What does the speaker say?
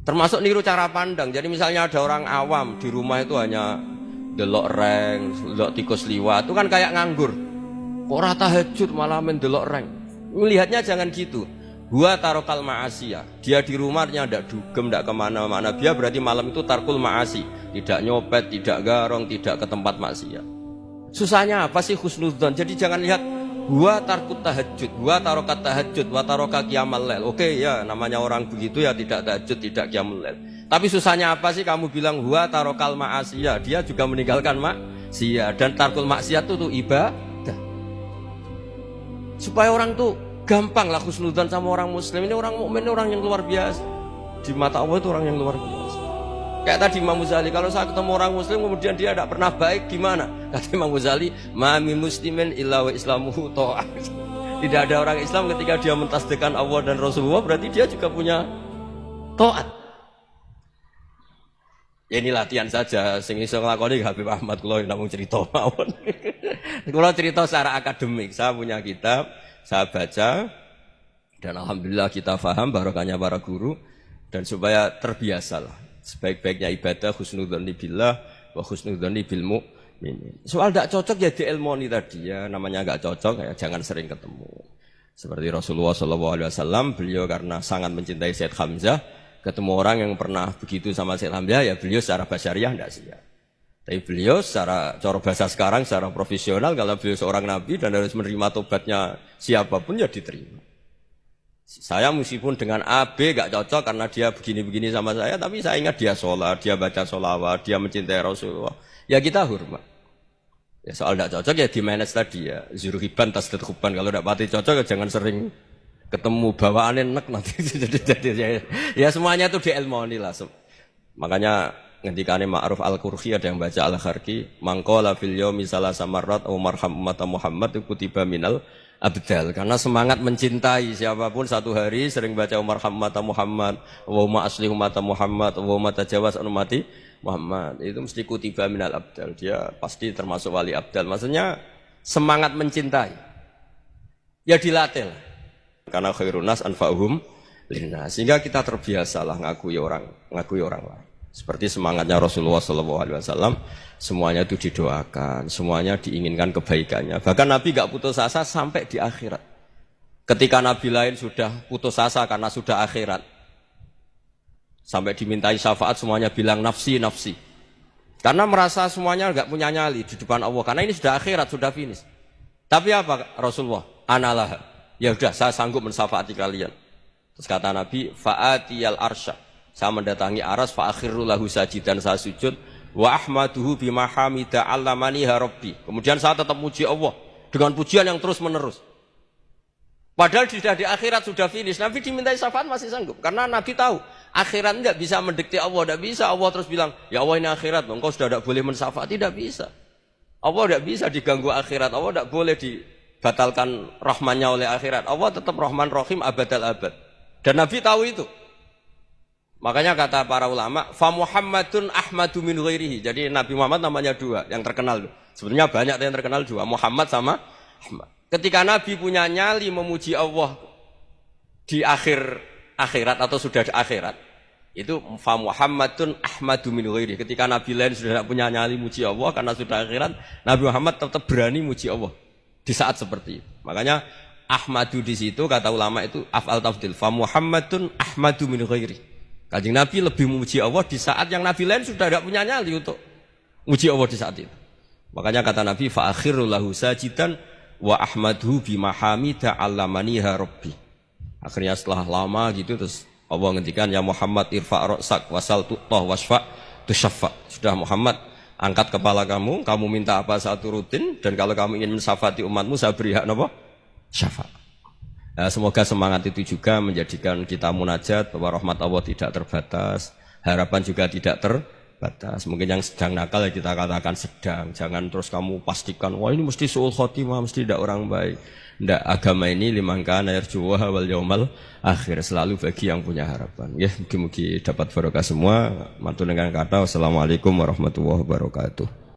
Termasuk niru cara pandang. Jadi misalnya ada orang awam di rumah itu hanya delok reng, delok tikus liwat, itu kan kayak nganggur. Kok ora tahajud malah main delok reng. Melihatnya jangan gitu. Gua tarokal ma'asiyah. Dia di rumahnya ndak dugem, ndak kemana-mana. Dia berarti malam itu tarkul ma'asi. Tidak nyopet, tidak garong, tidak ke tempat maksiat. Susahnya apa sih husnudzon? Jadi jangan lihat gua tarkut tahajud, gua tarokat tahajud, wa taroka qiyamul lail. Oke ya, namanya orang begitu ya tidak tahajud, tidak qiyamul lail. Tapi susahnya apa sih kamu bilang gua tarokal ma'asiyah? Dia juga meninggalkan maksiat, dan tarkul maksiat itu tuh ibadah. Supaya orang tuh gampang lah husnudzon sama orang muslim. Ini orang mukmin, orang yang luar biasa. Di mata Allah itu orang yang luar biasa. Kayak tadi Imam Ghazali, kalau saya ketemu orang muslim kemudian dia tidak pernah baik, gimana? Kata Imam Ghazali, ma min muslimin illa wa islamuhu ta'ah. Tidak ada orang Islam ketika dia mentasdihkan Allah dan Rasulullah, berarti dia juga punya taat. Ya ini latihan saja, sing iso nglakoni Habib Ahmad kula namung cerita mawon. Kula cerita secara akademik, saya punya kitab, saya baca, dan alhamdulillah kita paham barokahnya para guru, dan supaya terbiasalah. Sebaik-baiknya ibadah husnudzon billah wa husnudzon bil mu'minin. Soal tidak cocok ya diilmoni tadi ya, namanya enggak cocok ya jangan sering ketemu. Seperti Rasulullah SAW, beliau karena sangat mencintai Sayyid Hamzah, ketemu orang yang pernah begitu sama Sayyid Hamzah ya beliau secara basyariah tidak siap. Tapi beliau secara cara bahasa sekarang, secara profesional, kalau beliau seorang nabi dan harus menerima tobatnya siapapun ya diterima. Saya meskipun dengan A, B gak cocok karena dia begini-begini sama saya, tapi saya ingat dia sholat, dia baca sholawat, dia mencintai Rasulullah. Ya kita hormat. Ya soal gak cocok ya di manage tadi ya. Zuruhiban tasdid huban. Kalau gak pati cocok ya jangan sering ketemu bawaannya enak nanti. Ya semuanya itu diilmoni lah. Makanya ngendikane Ma'ruf Al-Qurhi ada yang baca Al-Kharki, mangqala fil yaumi salasa marrat aw marham umat Muhammad kutiba minal abdal. Karena semangat mencintai siapapun satu hari sering baca Umar Hamata Muhammad, Allahumma asli umata Muhammad, Allahumma tajawaz an umati Muhammad, itu mesti kutiba minal abdal. Dia pasti termasuk wali abdal. Maksudnya semangat mencintai ya dilatih lah. Karena khairun nas anfa'uhum linnas, sehingga kita terbiasalah ngakui orang lain. Seperti semangatnya Rasulullah SAW, semuanya itu didoakan, semuanya diinginkan kebaikannya. Bahkan Nabi gak putus asa sampai di akhirat. Ketika Nabi lain sudah putus asa karena sudah akhirat, sampai dimintai syafaat semuanya bilang nafsi, nafsi. Karena merasa semuanya gak punya nyali di depan Allah. Karena ini sudah akhirat, sudah finish. Tapi apa Rasulullah? Analah. Ya udah, saya sanggup mensyafaati kalian. Terus kata Nabi, fa'atiyal arsya. Saya mendatangi aras fa akhiru lahu sajidan, saya sujud wa ahmaduhu bima hamida 'allamani rabbi. Kemudian saya tetap muji Allah dengan pujian yang terus menerus. Padahal sudah di akhirat sudah finish. Nabi dimintai syafaat masih sanggup karena Nabi tahu akhirat tidak bisa mendikte Allah, tidak bisa Allah terus bilang, "Ya Allah ini akhirat, engkau sudah tidak boleh mensyafaati." Tidak bisa. Allah tidak bisa diganggu akhirat. Allah tidak boleh dibatalkan rahmannya oleh akhirat. Allah tetap Rahman Rahim abadal abad. Dan Nabi tahu itu. Makanya kata para ulama, fa Muhammadun ahmadu min ghairihi. Jadi Nabi Muhammad namanya dua, yang terkenal. Sebetulnya banyak yang terkenal dua, Muhammad sama Ahmad. Ketika Nabi punya nyali memuji Allah di akhirat atau sudah di akhirat, itu fa Muhammadun ahmadu min ghairihi. Ketika Nabi lain sudah tidak punya nyali muji Allah karena sudah akhirat, Nabi Muhammad tetap berani muji Allah di saat seperti itu. Makanya Ahmadu di situ kata ulama itu af'al tafdil, fa Muhammadun ahmadu min ghairihi. Kanjeng Nabi lebih memuji Allah di saat yang Nabi lain sudah tidak punya nyali untuk memuji Allah di saat itu. Makanya kata Nabi fa akhiru lahu sajidan wa ahmadhu bima hamida 'allamaniha rabbi. Akhirnya setelah lama gitu terus Allah ngendikan ya Muhammad irfa' ra'sak wasal tu'tah wasfa' tusyaffa. Sudah Muhammad, angkat kepala kamu minta apa saat rutin, dan kalau kamu ingin mensyafaati umatmu saya beri hak napa? Syafaat. Nah, semoga semangat itu juga menjadikan kita munajat bahwa rahmat Allah tidak terbatas, harapan juga tidak terbatas. Mungkin yang sedang nakal ya kita katakan sedang, jangan terus kamu pastikan wah ini mesti suul khotimah, mesti tidak orang baik. Tidak, agama ini liman kana yarjuha wal yaumal akhir, selalu bagi yang punya harapan. Ya, mugi-mugi dapat barokah semua. Mantu dengan kata wassalamualaikum warahmatullahi wabarakatuh.